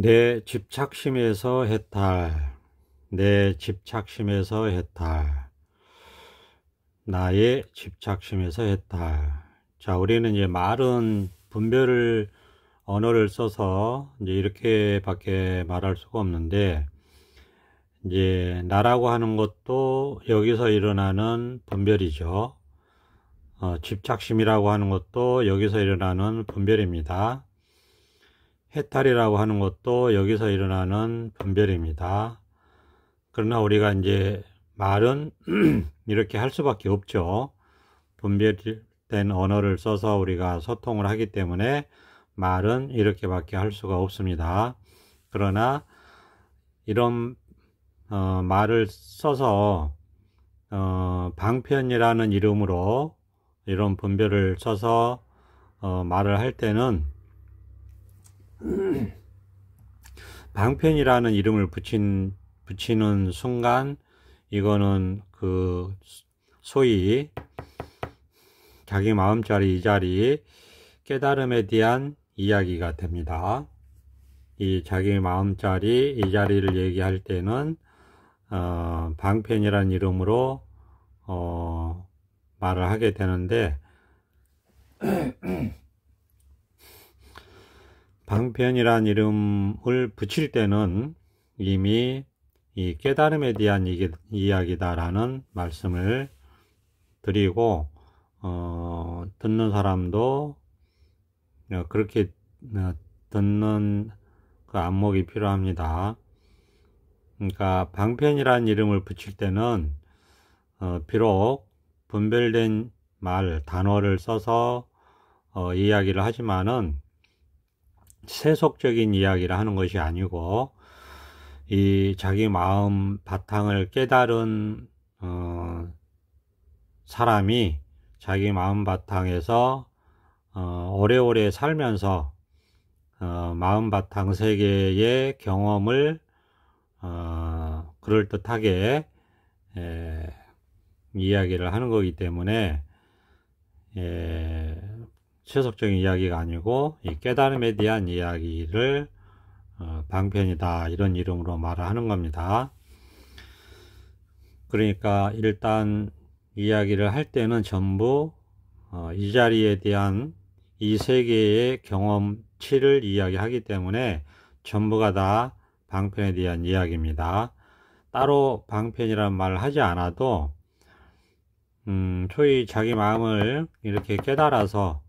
내 집착심에서 해탈, 내 집착심에서 해탈, 나의 집착심에서 해탈. 자, 우리는 이제 말은 분별을, 언어를 써서 이제 이렇게밖에 말할 수가 없는데, 이제 나라고 하는 것도 여기서 일어나는 분별이죠. 집착심이라고 하는 것도 여기서 일어나는 분별입니다. 해탈이라고 하는 것도 여기서 일어나는 분별입니다. 그러나 우리가 이제 말은 이렇게 할 수밖에 없죠. 분별된 언어를 써서 우리가 소통을 하기 때문에 말은 이렇게밖에 할 수가 없습니다. 그러나 이런 말을 써서 방편이라는 이름으로 이런 분별을 써서 말을 할 때는 방편이라는 이름을 붙이는 순간 이거는 그 소위 자기 마음자리 이 자리 깨달음에 대한 이야기가 됩니다. 이 자기 마음자리 이 자리를 얘기할 때는 방편이라는 이름으로 말을 하게 되는데, 방편이라는 이름을 붙일 때는 이미 이 깨달음에 대한 이야기다라는 말씀을 드리고, 듣는 사람도 그렇게 듣는 그 안목이 필요합니다. 그러니까 방편이라는 이름을 붙일 때는 비록 분별된 말, 단어를 써서 이야기를 하지만은 세속적인 이야기를 하는 것이 아니고 이 자기 마음 바탕을 깨달은 사람이 자기 마음 바탕에서 오래오래 살면서 마음 바탕 세계의 경험을 그럴듯하게 이야기를 하는 거기 때문에 세속적인 이야기가 아니고 이 깨달음에 대한 이야기를 방편이다 이런 이름으로 말을 하는 겁니다. 그러니까 일단 이야기를 할 때는 전부 이 자리에 대한 이 세계의 경험치를 이야기하기 때문에 전부가 다 방편에 대한 이야기입니다. 따로 방편이라는 말을 하지 않아도 소위 자기 마음을 이렇게 깨달아서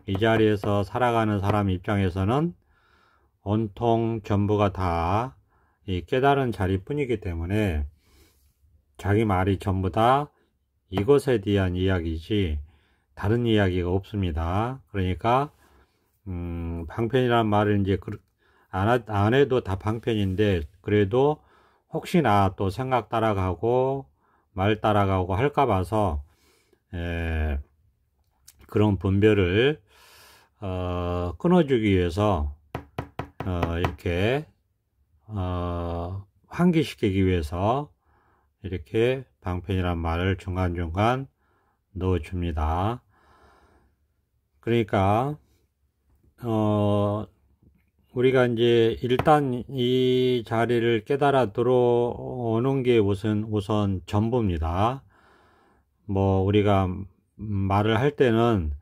이 자리에서 살아가는 사람 입장에서는 온통 전부가 다 이 깨달은 자리뿐이기 때문에 자기 말이 전부 다 이것에 대한 이야기지 다른 이야기가 없습니다. 그러니까 방편이라는 말을 이제 안 해도 다 방편인데, 그래도 혹시나 또 생각 따라가고 말 따라가고 할까 봐서 그런 분별을 끊어주기 위해서 이렇게 환기시키기 위해서 이렇게 방편이란 말을 중간중간 넣어줍니다. 그러니까 우리가 이제 일단 이 자리를 깨달아 들어오는 게 우선 전부입니다. 뭐 우리가 말을 할 때는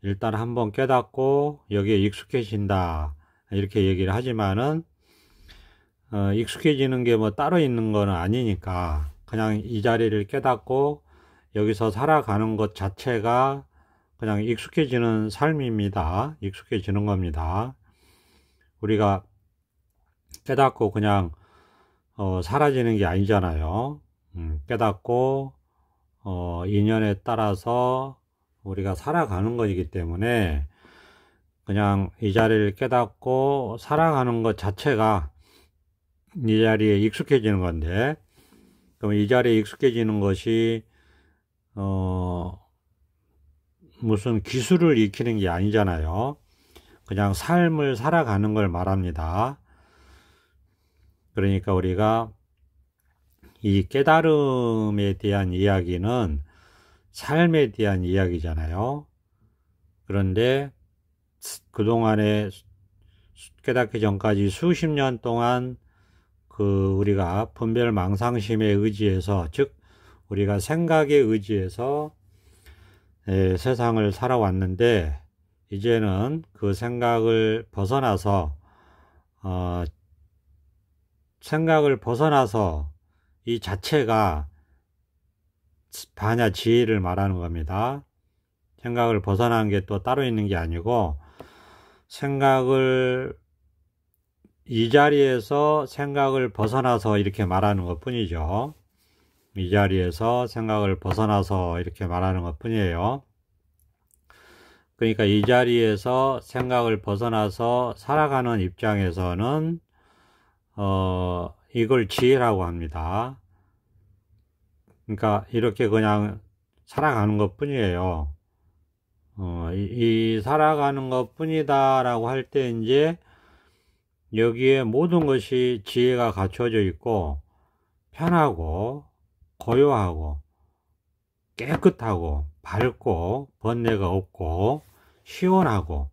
일단 한번 깨닫고 여기에 익숙해진다 이렇게 얘기를 하지만은 익숙해지는 게 뭐 따로 있는 건 아니니까 그냥 이 자리를 깨닫고 여기서 살아가는 것 자체가 그냥 익숙해지는 삶입니다. 익숙해지는 겁니다. 우리가 깨닫고 그냥 사라지는 게 아니잖아요. 깨닫고 인연에 따라서 우리가 살아가는 것이기 때문에 그냥 이 자리를 깨닫고 살아가는 것 자체가 이 자리에 익숙해지는 건데, 그럼 이 자리에 익숙해지는 것이 무슨 기술을 익히는 게 아니잖아요. 그냥 삶을 살아가는 걸 말합니다. 그러니까 우리가 이 깨달음에 대한 이야기는 삶에 대한 이야기잖아요. 그런데 그동안에 깨닫기 전까지 수십 년 동안 우리가 분별 망상심에 의지해서, 즉 우리가 생각에 의지해서 세상을 살아왔는데, 이제는 그 생각을 벗어나서 이 자체가 반야지혜를 말하는 겁니다. 생각을 벗어나는 게 또 따로 있는 게 아니고, 이 자리에서 생각을 벗어나서 이렇게 말하는 것 뿐이죠. 이 자리에서 생각을 벗어나서 이렇게 말하는 것 뿐이에요. 그러니까 이 자리에서 생각을 벗어나서 살아가는 입장에서는 이걸 지혜라고 합니다. 그러니까 이렇게 그냥 살아가는 것 뿐이에요. 이 살아가는 것 뿐이다 라고 할 때 이제 여기에 모든 것이 지혜가 갖춰져 있고, 편하고 고요하고 깨끗하고 밝고 번뇌가 없고 시원하고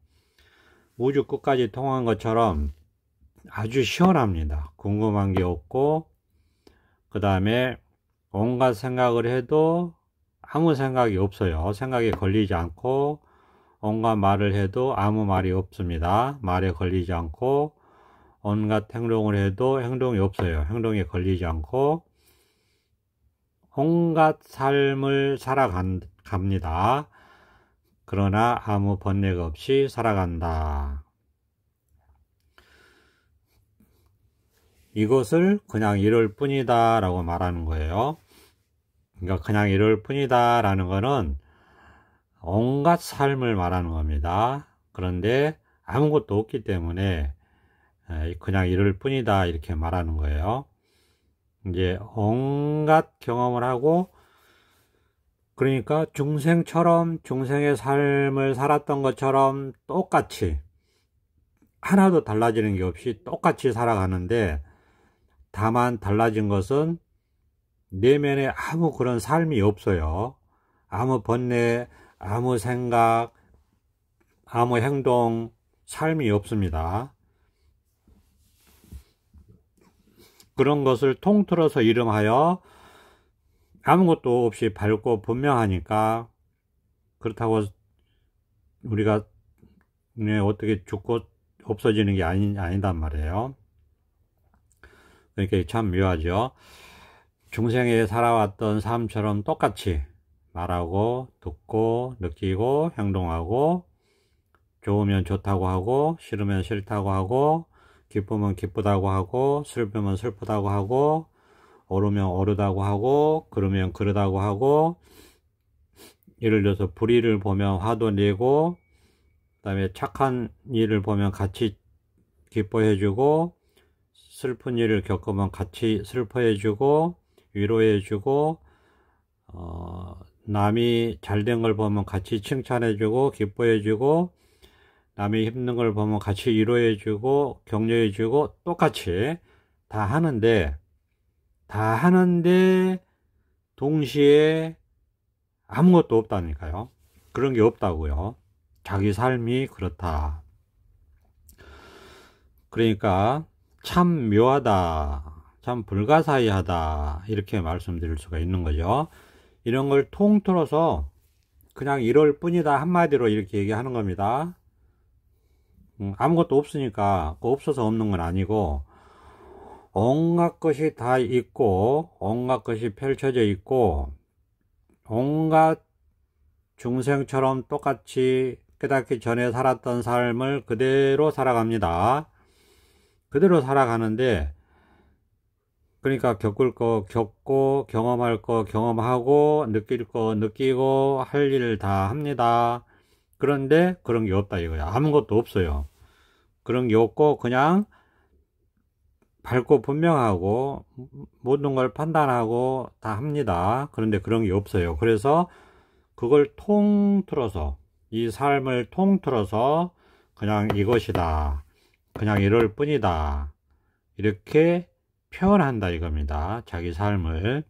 우주 끝까지 통한 것처럼 아주 시원합니다. 궁금한 게 없고, 그 다음에 온갖 생각을 해도 아무 생각이 없어요. 생각에 걸리지 않고, 온갖 말을 해도 아무 말이 없습니다. 말에 걸리지 않고, 온갖 행동을 해도 행동이 없어요. 행동에 걸리지 않고, 온갖 삶을 살아갑니다. 그러나 아무 번뇌가 없이 살아간다. 이것을 그냥 이럴 뿐이다 라고 말하는 거예요. 그러니까 그냥 이럴 뿐이다 라는 거는 온갖 삶을 말하는 겁니다. 그런데 아무것도 없기 때문에 그냥 이럴 뿐이다 이렇게 말하는 거예요. 이제 온갖 경험을 하고, 그러니까 중생의 삶을 살았던 것처럼 똑같이 하나도 달라지는 게 없이 똑같이 살아가는데, 다만 달라진 것은 내면에 아무 그런 삶이 없어요. 아무 번뇌, 아무 생각, 아무 행동, 삶이 없습니다. 그런 것을 통틀어서 이름하여 아무것도 없이 밝고 분명하니까, 그렇다고 우리가 어떻게 죽고 없어지는 게 아니단 말이에요. 그러니까 참 묘하죠. 중생에 살아왔던 삶처럼 똑같이 말하고 듣고 느끼고 행동하고, 좋으면 좋다고 하고 싫으면 싫다고 하고, 기쁘면 기쁘다고 하고 슬프면 슬프다고 하고, 옳으면 옳으다고 하고 그러면 그러다고 하고, 예를 들어서 불의를 보면 화도 내고, 그 다음에 착한 일을 보면 같이 기뻐해주고, 슬픈 일을 겪으면 같이 슬퍼해주고 위로해주고, 남이 잘된 걸 보면 같이 칭찬해주고 기뻐해주고, 남이 힘든 걸 보면 같이 위로해주고 격려해주고, 똑같이 다 하는데 동시에 아무것도 없다니까요. 그런 게 없다고요. 자기 삶이 그렇다. 그러니까 참 묘하다, 참 불가사의하다 이렇게 말씀드릴 수가 있는 거죠. 이런 걸 통틀어서 그냥 이럴 뿐이다 한마디로 이렇게 얘기하는 겁니다. 아무것도 없으니까 없어서 없는 건 아니고, 온갖 것이 다 있고 온갖 것이 펼쳐져 있고, 온갖 중생처럼 똑같이 깨닫기 전에 살았던 삶을 그대로 살아갑니다. 그대로 살아가는데, 그러니까 겪을 거 겪고 경험할 거 경험하고 느낄 거 느끼고 할 일을 다 합니다. 그런데 그런 게 없다 이거야. 아무것도 없어요. 그런 게 없고 그냥 밝고 분명하고 모든 걸 판단하고 다 합니다. 그런데 그런 게 없어요. 그래서 그걸 통틀어서, 이 삶을 통틀어서 그냥 이것이다, 그냥 이럴 뿐이다 이렇게 표현한다 이겁니다. 자기 삶을.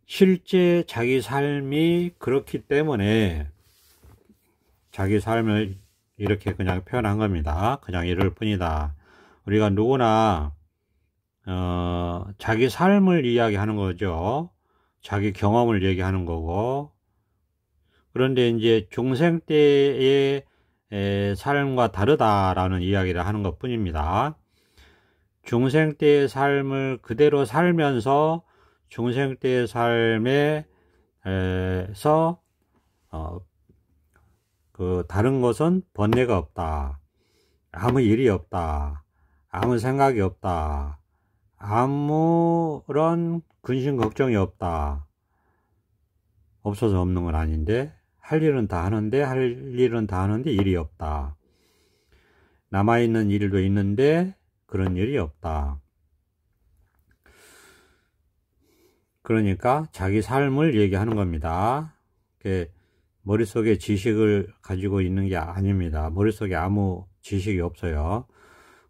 실제 자기 삶이 그렇기 때문에 자기 삶을 이렇게 그냥 표현한 겁니다. 그냥 이럴 뿐이다. 우리가 누구나 자기 삶을 이야기하는 거죠. 자기 경험을 얘기하는 거고. 그런데 이제 중생 때의 삶과 다르다라는 이야기를 하는 것 뿐입니다. 중생 때의 삶을 그대로 살면서 중생 때의 삶에서 다른 것은 번뇌가 없다. 아무 일이 없다. 아무 생각이 없다. 아무런 근심 걱정이 없다. 없어서 없는 건 아닌데 할 일은 다 하는데 일이 없다. 남아있는 일도 있는데 그런 일이 없다. 그러니까 자기 삶을 얘기하는 겁니다. 머릿속에 지식을 가지고 있는 게 아닙니다. 머릿속에 아무 지식이 없어요.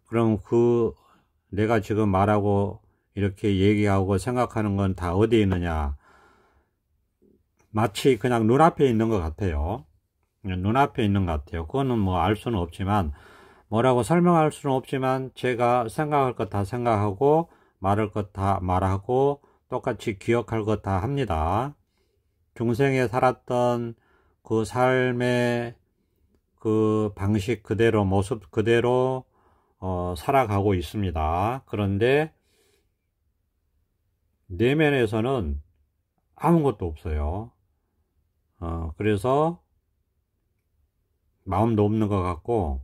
그럼 내가 지금 말하고 이렇게 얘기하고 생각하는 건 다 어디에 있느냐? 마치 그냥 눈앞에 있는 것 같아요. 눈앞에 있는 것 같아요. 그거는 뭐 알 수는 없지만, 뭐라고 설명할 수는 없지만, 제가 생각할 것 다 생각하고, 말할 것 다 말하고, 똑같이 기억할 것 다 합니다. 중생에 살았던 그 삶의 그 방식 그대로, 모습 그대로, 살아가고 있습니다. 그런데, 내면에서는 아무것도 없어요. 그래서 마음도 없는 것 같고,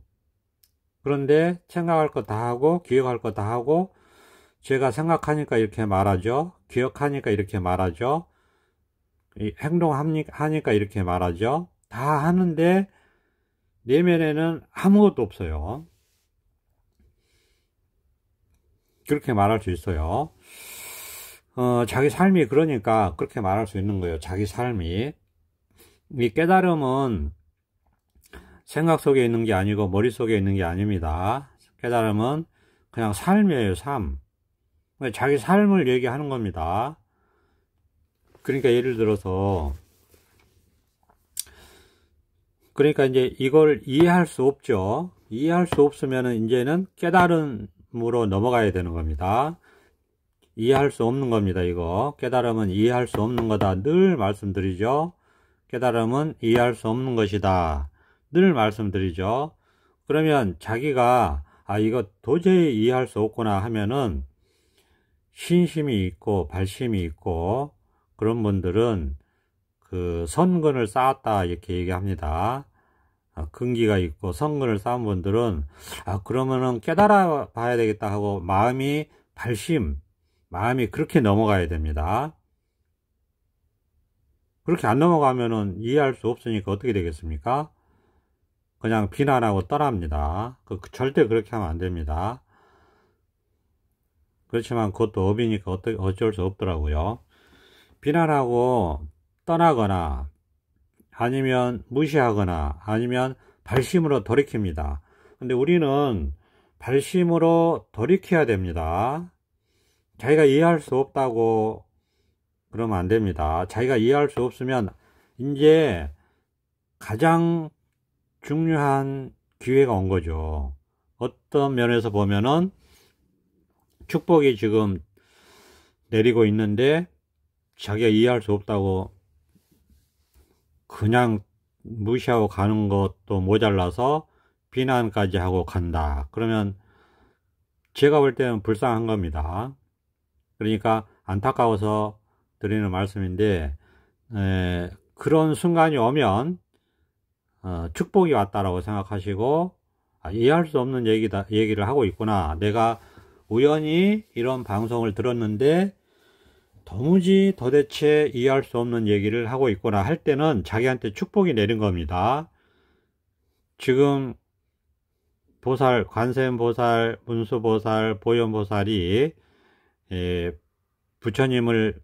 그런데 생각할 거 다 하고 기억할 거 다 하고, 제가 생각하니까 이렇게 말하죠. 기억하니까 이렇게 말하죠. 행동하니까 이렇게 말하죠. 다 하는데 내면에는 아무것도 없어요. 그렇게 말할 수 있어요. 자기 삶이 그러니까 그렇게 말할 수 있는 거예요. 자기 삶이. 이 깨달음은 생각 속에 있는 게 아니고 머릿속에 있는 게 아닙니다. 깨달음은 그냥 삶이에요. 삶. 자기 삶을 얘기하는 겁니다. 그러니까 예를 들어서 이제 이걸 이해할 수 없죠. 이해할 수 없으면 이제는 깨달음으로 넘어가야 되는 겁니다. 이해할 수 없는 겁니다. 이거 깨달음은 이해할 수 없는 거다. 늘 말씀드리죠. 깨달음은 이해할 수 없는 것이다. 늘 말씀드리죠. 그러면 자기가 이거 도저히 이해할 수 없구나 하면은 신심이 있고 발심이 있고 그런 분들은 그 선근을 쌓았다 이렇게 얘기합니다. 근기가 있고 선근을 쌓은 분들은 그러면은 깨달아 봐야 되겠다 하고 마음이 그렇게 넘어가야 됩니다. 그렇게 안 넘어가면은 이해할 수 없으니까 어떻게 되겠습니까? 그냥 비난하고 떠납니다. 절대 그렇게 하면 안 됩니다. 그렇지만 그것도 업이니까 어쩔 수 없더라고요. 비난하고 떠나거나 아니면 무시하거나 아니면 발심으로 돌이킵니다. 근데 우리는 발심으로 돌이켜야 됩니다. 자기가 이해할 수 없다고 그러면 안 됩니다. 자기가 이해할 수 없으면 이제 가장 중요한 기회가 온 거죠. 어떤 면에서 보면은 축복이 지금 내리고 있는데 자기가 이해할 수 없다고 그냥 무시하고 가는 것도 모자라서 비난까지 하고 간다. 그러면 제가 볼 때는 불쌍한 겁니다. 그러니까 안타까워서 드리는 말씀인데 그런 순간이 오면 축복이 왔다라고 생각하시고 이해할 수 없는 얘기를 하고 있구나. 내가 우연히 이런 방송을 들었는데 도대체 이해할 수 없는 얘기를 하고 있구나 할 때는 자기한테 축복이 내린 겁니다. 지금 보살, 관세음보살, 문수보살, 보현보살이 부처님을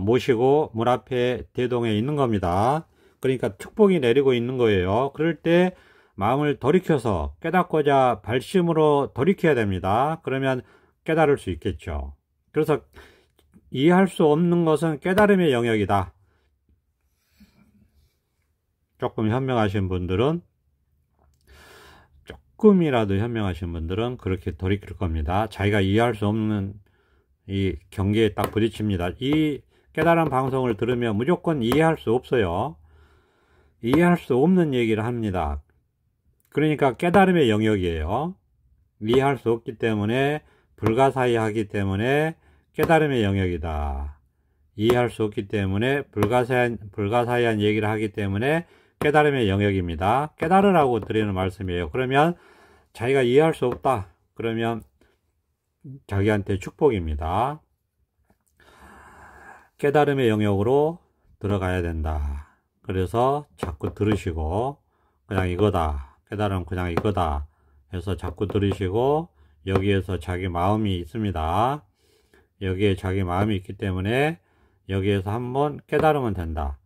모시고 문 앞에 대동에 있는 겁니다. 그러니까 축복이 내리고 있는 거예요. 그럴 때 마음을 돌이켜서 깨닫고자 발심으로 돌이켜야 됩니다. 그러면 깨달을 수 있겠죠. 그래서 이해할 수 없는 것은 깨달음의 영역이다. 조금 현명하신 분들은 조금이라도 현명하신 분들은 그렇게 돌이킬 겁니다. 자기가 이해할 수 없는 이 경계에 딱 부딪힙니다. 이 깨달은 방송을 들으면 무조건 이해할 수 없어요. 이해할 수 없는 얘기를 합니다. 그러니까 깨달음의 영역이에요. 이해할 수 없기 때문에, 불가사의하기 때문에 깨달음의 영역이다. 이해할 수 없기 때문에 불가사의한 얘기를 하기 때문에 깨달음의 영역입니다. 깨달으라고 드리는 말씀이에요. 그러면 자기가 이해할 수 없다. 그러면 자기한테 축복입니다. 깨달음의 영역으로 들어가야 된다. 그래서 자꾸 들으시고 그냥 이거다. 깨달음 그냥 이거다. 해서 자꾸 들으시고 여기에서 자기 마음이 있습니다. 여기에 자기 마음이 있기 때문에 여기에서 한번 깨달으면 된다.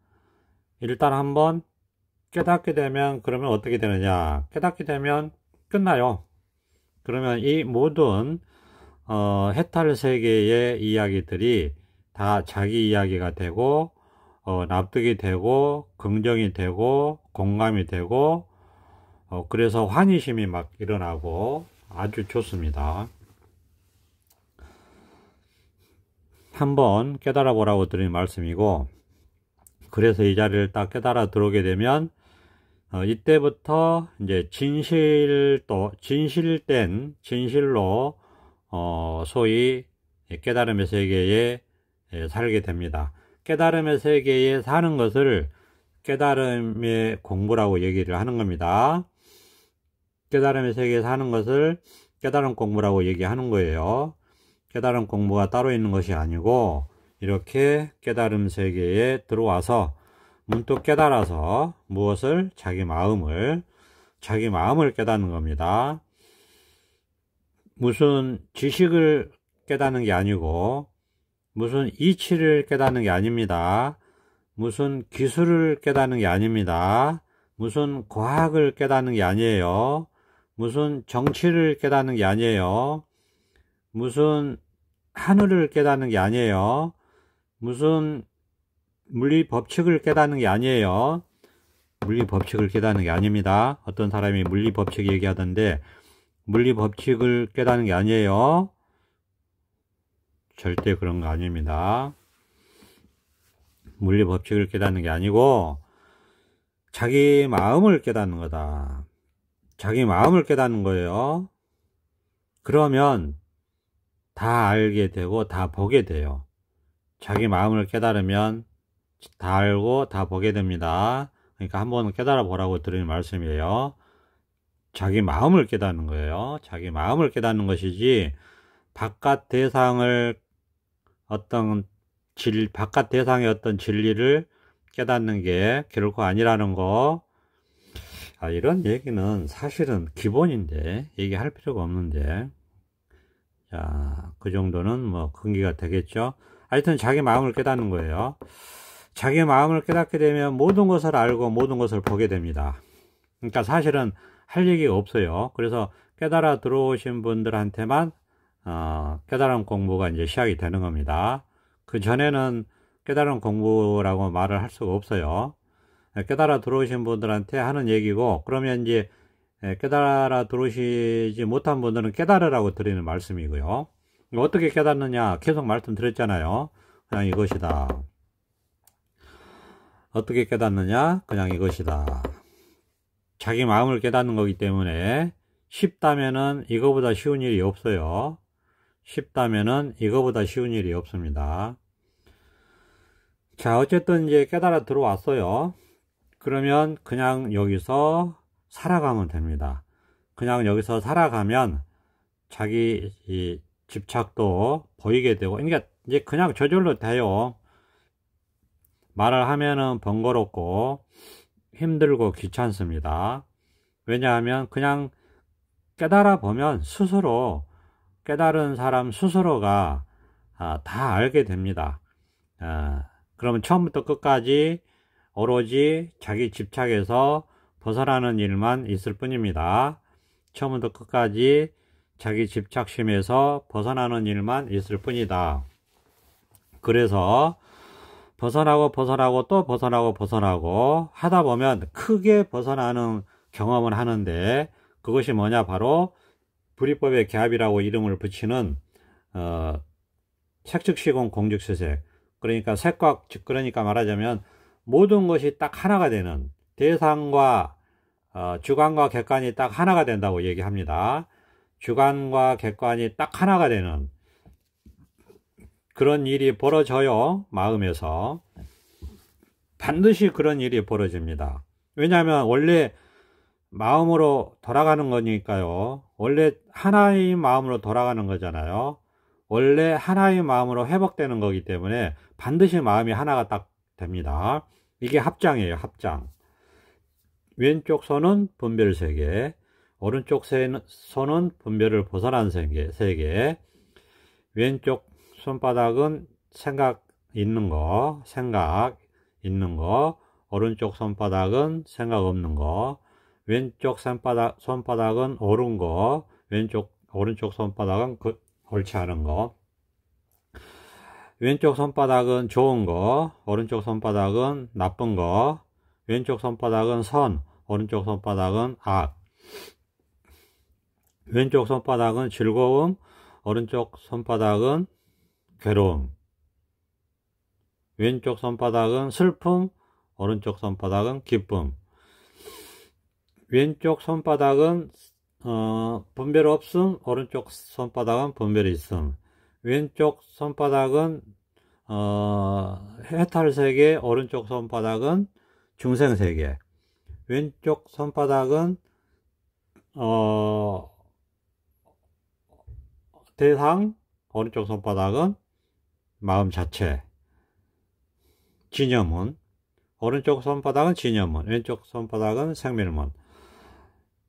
일단 한번 깨닫게 되면 그러면 어떻게 되느냐. 깨닫게 되면 끝나요. 그러면 이 모든 해탈 세계의 이야기들이 다 자기 이야기가 되고 납득이 되고 긍정이 되고 공감이 되고 그래서 환희심이 막 일어나고 아주 좋습니다. 한번 깨달아 보라고 드린 말씀이고, 그래서 이 자리를 딱 깨달아 들어오게 되면 이때부터 이제 진실로 소위 깨달음의 세계에 살게 됩니다. 깨달음의 세계에 사는 것을 깨달음의 공부라고 얘기를 하는 겁니다. 깨달음의 세계에 사는 것을 깨달음 공부라고 얘기하는 거예요. 깨달음 공부가 따로 있는 것이 아니고 이렇게 깨달음 세계에 들어와서 문득 깨달아서 무엇을? 자기 마음을 깨닫는 겁니다. 무슨 지식을 깨닫는 게 아니고 무슨 이치를 깨닫는 게 아닙니다. 무슨 기술을 깨닫는 게 아닙니다. 무슨 과학을 깨닫는 게 아니에요. 무슨 정치를 깨닫는 게 아니에요. 무슨 하늘을 깨닫는 게 아니에요. 무슨 물리 법칙을 깨닫는 게 아니에요. 물리 법칙을 깨닫는 게 아닙니다. 어떤 사람이 물리 법칙 얘기하던데 물리 법칙을 깨닫는 게 아니에요. 절대 그런 거 아닙니다. 물리 법칙을 깨닫는 게 아니고 자기 마음을 깨닫는 거다. 자기 마음을 깨닫는 거예요. 그러면 다 알게 되고 다 보게 돼요. 자기 마음을 깨달으면 다 알고 다 보게 됩니다. 그러니까 한번 깨달아 보라고 드리는 말씀이에요. 자기 마음을 깨닫는 거예요. 자기 마음을 깨닫는 것이지 바깥 대상의 어떤 진리를 깨닫는 게 결코 아니라는 거. 이런 얘기는 사실은 기본인데 얘기할 필요가 없는데, 자, 그 정도는 뭐 근기가 되겠죠. 하여튼 자기 마음을 깨닫는 거예요. 자기 마음을 깨닫게 되면 모든 것을 알고 모든 것을 보게 됩니다. 그러니까 사실은 할 얘기가 없어요. 그래서 깨달아 들어오신 분들한테만 깨달음 공부가 이제 시작이 되는 겁니다. 그 전에는 깨달음 공부라고 말을 할 수가 없어요. 깨달아 들어오신 분들한테 하는 얘기고, 그러면 이제 깨달아 들어오시지 못한 분들은 깨달으라고 드리는 말씀이고요. 어떻게 깨닫느냐 계속 말씀드렸잖아요. 그냥 이것이다. 어떻게 깨닫느냐? 그냥 이것이다. 자기 마음을 깨닫는 거기 때문에 쉽다면은 이거보다 쉬운 일이 없어요. 쉽다면은 이거보다 쉬운 일이 없습니다. 자, 어쨌든 이제 깨달아 들어왔어요. 그러면 그냥 여기서 살아가면 됩니다. 그냥 여기서 살아가면 자기 이 집착도 보이게 되고, 그러니까 이제 그냥 저절로 돼요. 말을 하면은 번거롭고 힘들고 귀찮습니다. 왜냐하면 그냥 깨달아 보면 스스로, 깨달은 사람 스스로가 다 알게 됩니다. 그러면 처음부터 끝까지 오로지 자기 집착에서 벗어나는 일만 있을 뿐입니다. 처음부터 끝까지 자기 집착심에서 벗어나는 일만 있을 뿐이다. 그래서 벗어나고 또 벗어나고 하다 보면 크게 벗어나는 경험을 하는데, 그것이 뭐냐? 바로 불이법의 개합이라고 이름을 붙이는 색즉시공 공즉시색. 그러니까 색과, 그러니까 말하자면 모든 것이 딱 하나가 되는, 대상과 주관과 객관이 딱 하나가 된다고 얘기합니다. 주관과 객관이 딱 하나가 되는 그런 일이 벌어져요. 마음에서 반드시 그런 일이 벌어집니다. 왜냐하면 원래 마음으로 돌아가는 거니까요. 원래 하나의 마음으로 돌아가는 거잖아요. 원래 하나의 마음으로 회복되는 거기 때문에 반드시 마음이 하나가 딱 됩니다. 이게 합장이에요. 합장. 왼쪽 손은 분별 세계, 오른쪽 손은 분별을 벗어난 세계. 왼쪽 손바닥은 생각 있는 거, 오른쪽 손바닥은 생각 없는 거, 왼쪽 손바닥은 옳은 거, 오른쪽 손바닥은 옳지 않은 거, 왼쪽 손바닥은 좋은 거, 오른쪽 손바닥은 나쁜 거, 왼쪽 손바닥은 선, 오른쪽 손바닥은 악, 왼쪽 손바닥은 즐거움, 오른쪽 손바닥은 괴로움, 왼쪽 손바닥은 슬픔, 오른쪽 손바닥은 기쁨, 왼쪽 손바닥은 분별 없음, 오른쪽 손바닥은 분별이 있음, 왼쪽 손바닥은 해탈세계, 오른쪽 손바닥은 중생세계, 왼쪽 손바닥은 대상, 오른쪽 손바닥은 마음 자체, 진여문, 오른쪽 손바닥은 진여문, 왼쪽 손바닥은 생멸문.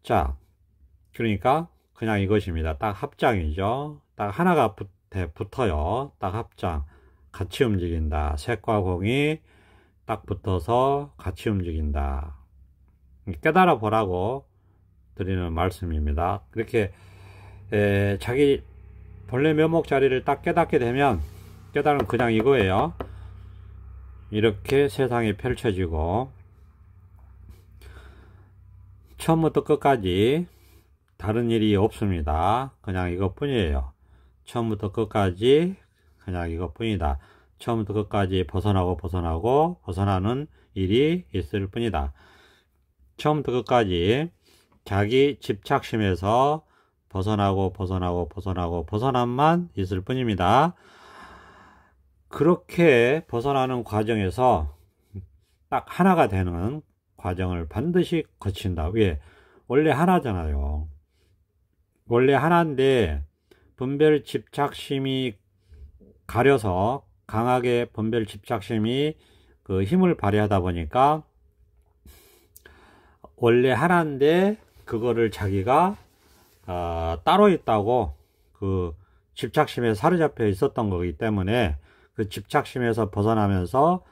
자, 그러니까 그냥 이것입니다. 딱 합장이죠. 딱 하나가 붙어요. 딱 합장. 같이 움직인다. 색과 공이 딱 붙어서 같이 움직인다. 깨달아 보라고 드리는 말씀입니다. 그렇게 자기 본래 묘목 자리를 딱 깨닫게 되면, 깨달으면 그냥 이거예요. 이렇게 세상이 펼쳐지고 처음부터 끝까지 다른 일이 없습니다. 그냥 이것뿐이에요. 처음부터 끝까지 그냥 이것뿐이다. 처음부터 끝까지 벗어나는 일이 있을 뿐이다. 처음부터 끝까지 자기 집착심에서 벗어남만 있을 뿐입니다. 그렇게 벗어나는 과정에서 딱 하나가 되는 과정을 반드시 거친다. 왜? 원래 하나잖아요. 원래 하나인데 분별 집착심이 가려서 강하게 분별 집착심이 그 힘을 발휘하다 보니까 원래 하나인데 그거를 자기가 따로 있다고 그 집착심에 사로잡혀 있었던 거기 때문에 그 집착심에서 벗어나면서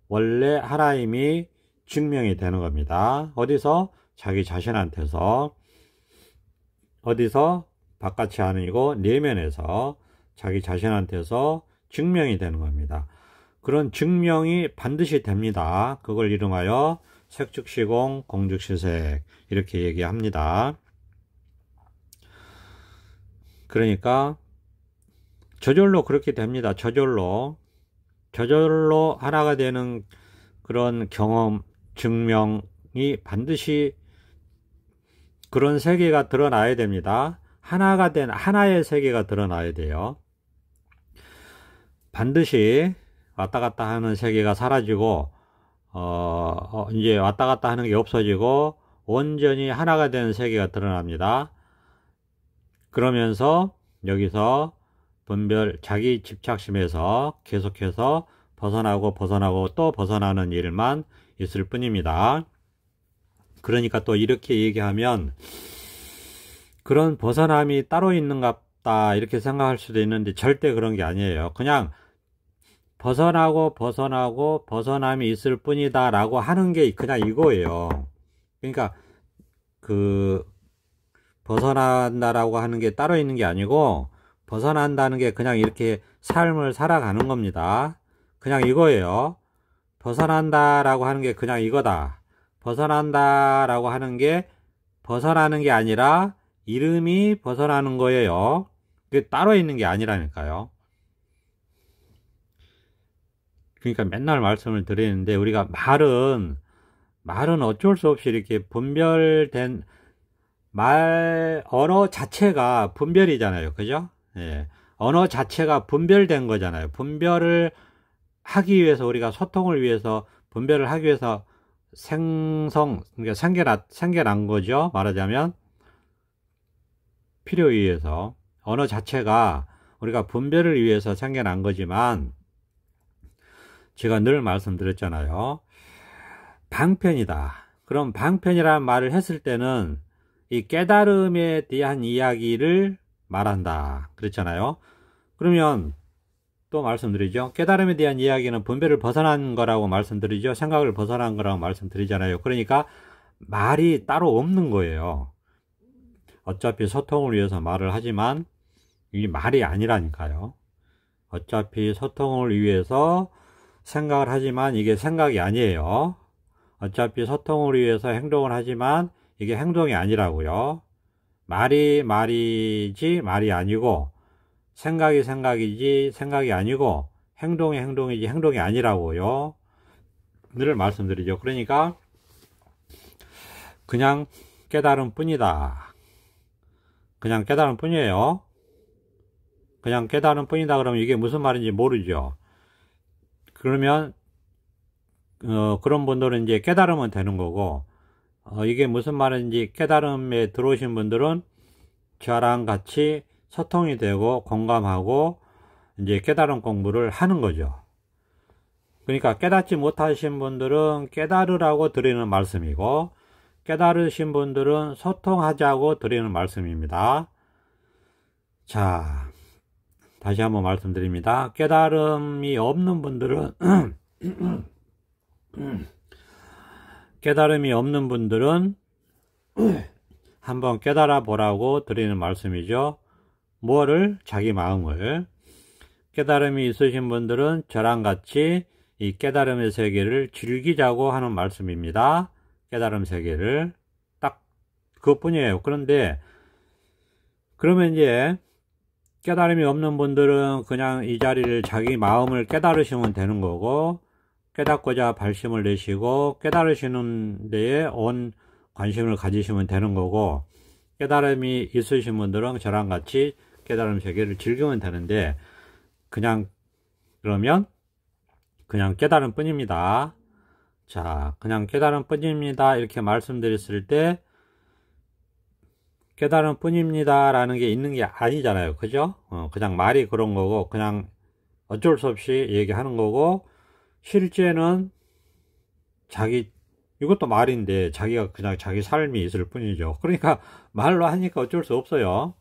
원래 하나임이 증명이 되는 겁니다. 어디서? 자기 자신한테서. 어디서? 바깥이 아니고 내면에서 자기 자신한테서 증명이 되는 겁니다. 그런 증명이 반드시 됩니다. 그걸 이름하여 색즉시공 공즉시색 이렇게 얘기합니다. 그러니까 저절로 그렇게 됩니다. 저절로 하나가 되는 그런 경험, 증명이 반드시 그런 세계가 드러나야 됩니다. 하나가 된 하나의 세계가 드러나야 돼요. 반드시 왔다 갔다 하는 세계가 사라지고 이제 왔다 갔다 하는 게 없어지고 온전히 하나가 된 세계가 드러납니다. 그러면서 여기서 분별 자기 집착심에서 계속해서 벗어나고 또 벗어나는 일만 있을 뿐입니다. 그러니까 또 이렇게 얘기하면 그런 벗어남이 따로 있는갑다 이렇게 생각할 수도 있는데 절대 그런 게 아니에요. 그냥 벗어남이 있을 뿐이다 라고 하는 게 그냥 이거예요. 그러니까 그 벗어난다라고 하는 게 따로 있는 게 아니고 벗어난다는 게 그냥 이렇게 삶을 살아가는 겁니다. 그냥 이거예요. 벗어난다라고 하는 게 그냥 이거다. 벗어난다라고 하는 게 벗어나는 게 아니라 이름이 벗어나는 거예요. 그게 따로 있는 게 아니라니까요. 그러니까 맨날 말씀을 드리는데, 우리가 말은 어쩔 수 없이 이렇게 분별된 언어 자체가 분별이잖아요. 그죠? 예. 언어 자체가 분별된 거잖아요. 분별을 하기 위해서, 우리가 소통을 위해서, 분별을 하기 위해서 그러니까 생겨난 거죠. 말하자면 필요에 의해서. 언어 자체가 우리가 분별을 위해서 생겨난 거지만, 제가 늘 말씀드렸잖아요. 방편이다. 그럼 방편이라는 말을 했을 때는 이 깨달음에 대한 이야기를 말한다. 그랬잖아요. 그러면 또 말씀드리죠. 깨달음에 대한 이야기는 분별을 벗어난 거라고 말씀드리죠. 생각을 벗어난 거라고 말씀드리잖아요. 그러니까 말이 따로 없는 거예요. 어차피 소통을 위해서 말을 하지만 이게 말이 아니라니까요. 어차피 소통을 위해서 생각을 하지만 이게 생각이 아니에요. 어차피 소통을 위해서 행동을 하지만 이게 행동이 아니라고요. 말이지 말이 아니고, 생각이 생각이지 생각이 아니고, 행동이 행동이지 행동이 아니라고요. 늘 말씀드리죠. 그러니까 그냥 깨달음 뿐이다. 그냥 깨달음 뿐이에요. 그냥 깨달음 뿐이다 그러면 이게 무슨 말인지 모르죠. 그러면 그런 분들은 이제 깨달으면 되는 거고, 이게 무슨 말인지 깨달음에 들어오신 분들은 저랑 같이 소통이 되고 공감하고 이제 깨달음 공부를 하는 거죠. 그러니까 깨닫지 못하신 분들은 깨달으라고 드리는 말씀이고, 깨달으신 분들은 소통하자고 드리는 말씀입니다. 자, 다시 한번 말씀드립니다. 깨달음이 없는 분들은 깨달음이 없는 분들은 한번 깨달아 보라고 드리는 말씀이죠. 뭐를? 자기 마음을. 깨달음이 있으신 분들은 저랑 같이 이 깨달음의 세계를 즐기자고 하는 말씀입니다. 깨달음 세계를. 딱 그것뿐이에요. 그런데 그러면 이제 깨달음이 없는 분들은 그냥 이 자리를 자기 마음을 깨달으시면 되는 거고, 깨닫고자 발심을 내시고 깨달으시는 데에 온 관심을 가지시면 되는 거고, 깨달음이 있으신 분들은 저랑 같이 깨달음 세계를 즐기면 되는데, 그러면 그냥 깨달음 뿐입니다. 자, 그냥 깨달음 뿐입니다 이렇게 말씀드렸을 때, 깨달음 뿐입니다 라는 게 있는 게 아니잖아요. 그죠? 그냥 말이 그런 거고, 그냥 어쩔 수 없이 얘기하는 거고, 실제는 이것도 말인데 자기가 그냥 자기 삶이 있을 뿐이죠. 그러니까 말로 하니까 어쩔 수 없어요.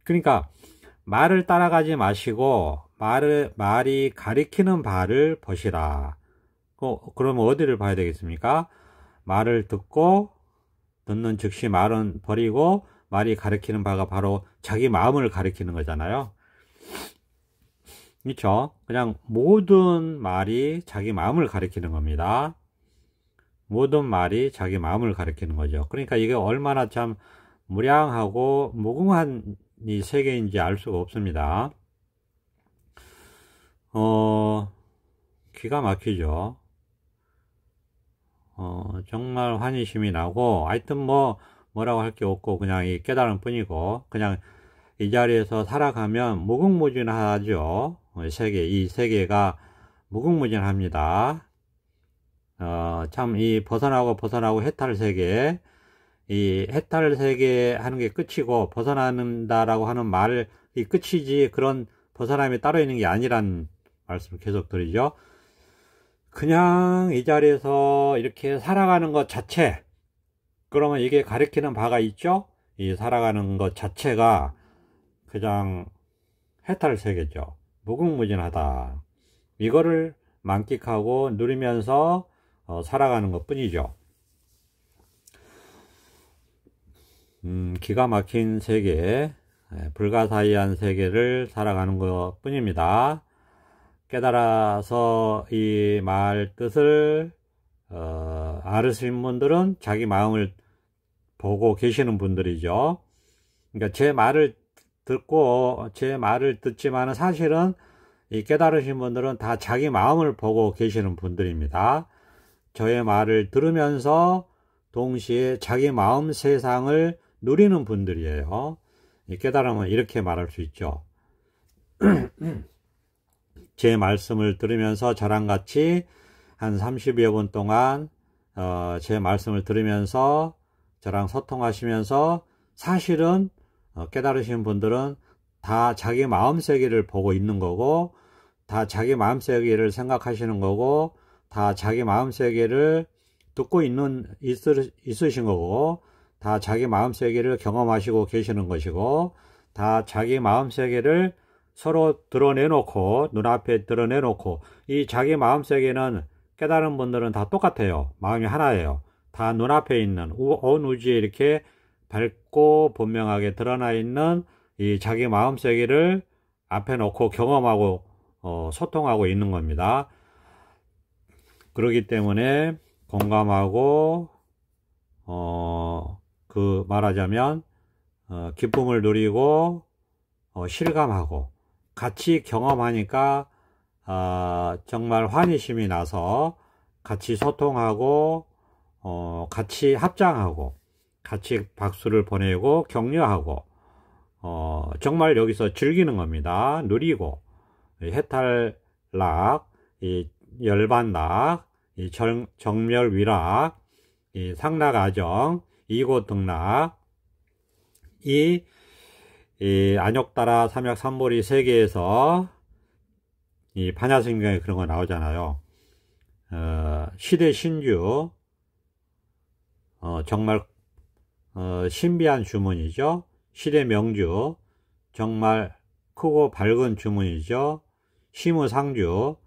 그러니까 말을 따라가지 마시고 말이 가리키는 바를 보시라. 그러면 어디를 봐야 되겠습니까? 말을 듣는 즉시 말은 버리고, 말이 가리키는 바가 바로 자기 마음을 가리키는 거잖아요. 그렇죠? 그냥 모든 말이 자기 마음을 가리키는 겁니다. 모든 말이 자기 마음을 가리키는 거죠. 그러니까 이게 얼마나 참 무량하고 무궁한 이 세계인지 알 수가 없습니다. 기가 막히죠. 정말 환희심이 나고, 하여튼 뭐라고 할 게 없고 그냥 이 깨달음 뿐이고, 그냥 이 자리에서 살아가면 무궁무진하죠. 이 세계가 무궁무진합니다. 참 이 벗어나고 해탈 세계, 이 해탈 세계 하는 게 끝이고 벗어난다라고 하는 말이 끝이지, 그런 벗어남이 따로 있는 게 아니란 말씀 계속 드리죠. 그냥 이 자리에서 이렇게 살아가는 것 자체, 그러면 이게 가리키는 바가 있죠. 이 살아가는 것 자체가 그냥 해탈 세계죠. 무궁무진하다. 이거를 만끽하고 누리면서 살아가는 것 뿐이죠. 기가 막힌 세계, 불가사의한 세계를 살아가는 것 뿐입니다. 깨달아서 이 말 뜻을 알으신 분들은 자기 마음을 보고 계시는 분들이죠. 그러니까 제 말을 듣지만은 사실은 이 깨달으신 분들은 다 자기 마음을 보고 계시는 분들입니다. 저의 말을 들으면서 동시에 자기 마음 세상을 누리는 분들이에요. 이 깨달음은 이렇게 말할 수 있죠. 제 말씀을 들으면서 저랑 같이 한 30여 분 동안 제 말씀을 들으면서 저랑 소통하시면서 사실은 깨달으신 분들은 다 자기 마음 세계를 보고 있는 거고, 다 자기 마음 세계를 생각하시는 거고, 다 자기 마음 세계를 듣고 있으신 거고, 다 자기 마음 세계를 경험하시고 계시는 것이고, 다 자기 마음 세계를 서로 드러내놓고, 눈앞에 드러내놓고, 이 자기 마음 세계는 깨달은 분들은 다 똑같아요. 마음이 하나예요. 다 눈앞에 있는 온 우주에 이렇게 밝고 분명하게 드러나 있는 이 자기 마음 세계를 앞에 놓고 경험하고 소통하고 있는 겁니다. 그렇기 때문에 공감하고 말하자면 기쁨을 누리고 실감하고 같이 경험하니까 정말 환희심이 나서 같이 소통하고 같이 합장하고 같이 박수를 보내고 격려하고 정말 여기서 즐기는 겁니다. 누리고 해탈락, 이 열반락, 이 정멸위락, 이 상락아정, 이고등락, 이 안욕따라 삼약삼보리 세계에서 이 반야심경에 그런 거 나오잖아요. 시대 신주, 정말 신비한 주문이죠. 시대 명주, 정말 크고 밝은 주문이죠. 시무상주,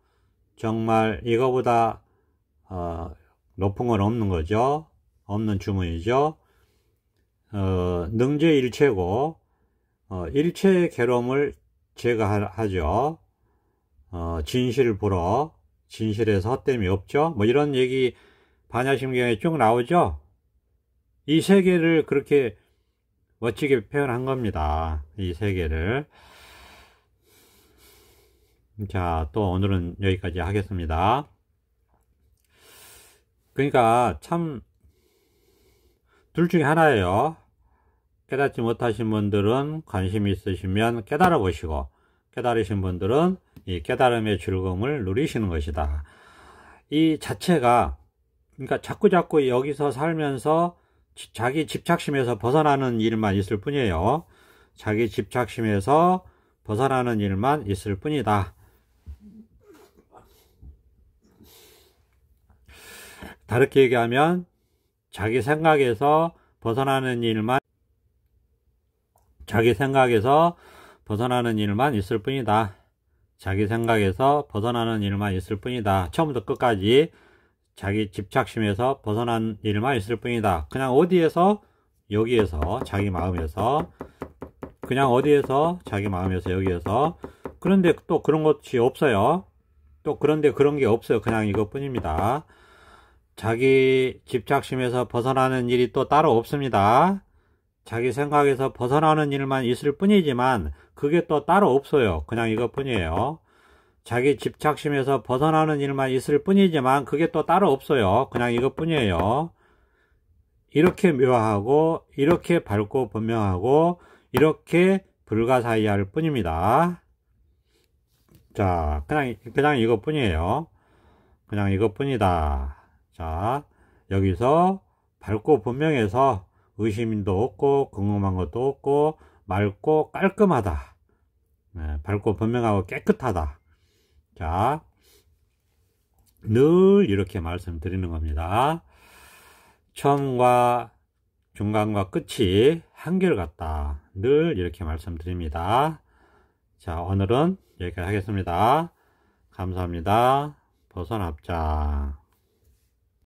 정말 이거보다 높은 건 없는 거죠. 없는 주문이죠. 능제일체고 일체의 괴로움을 제거하죠. 진실을 불어 진실에서 헛됨이 없죠. 뭐 이런 얘기 반야심경에 쭉 나오죠. 이 세계를 그렇게 멋지게 표현한 겁니다. 이 세계를. 자, 또 오늘은 여기까지 하겠습니다. 그러니까 참 둘 중에 하나예요. 깨닫지 못하신 분들은 관심 있으시면 깨달아 보시고, 깨달으신 분들은 이 깨달음의 즐거움을 누리시는 것이다. 이 자체가, 그러니까 자꾸 여기서 살면서 자기 집착심에서 벗어나는 일만 있을 뿐이에요. 자기 집착심에서 벗어나는 일만 있을 뿐이다. 다르게 얘기하면 자기 생각에서 벗어나는 일만 있을 뿐이다. 자기 생각에서 벗어나는 일만 있을 뿐이다. 처음부터 끝까지 자기 집착심에서 벗어난 일만 있을 뿐이다. 그냥 어디에서? 여기에서, 자기 마음에서. 그냥 어디에서? 자기 마음에서, 여기에서. 그런데 또 그런 것이 없어요. 또 그런데 그런 게 없어요. 그냥 이것뿐입니다. 자기 집착심에서 벗어나는 일이 또 따로 없습니다. 자기 생각에서 벗어나는 일만 있을 뿐이지만 그게 또 따로 없어요. 그냥 이것뿐이에요. 자기 집착심에서 벗어나는 일만 있을 뿐이지만 그게 또 따로 없어요. 그냥 이것뿐이에요. 이렇게 묘하고 이렇게 밝고 분명하고 이렇게 불가사의할 뿐입니다. 자, 그냥 이것뿐이에요. 그냥 이것뿐이다. 자, 여기서 밝고 분명해서 의심도 없고 궁금한 것도 없고 맑고 깔끔하다. 네, 밝고 분명하고 깨끗하다. 자, 늘 이렇게 말씀드리는 겁니다. 처음과 중간과 끝이 한결같다. 늘 이렇게 말씀드립니다. 자, 오늘은 여기까지 하겠습니다. 감사합니다. 보선합장.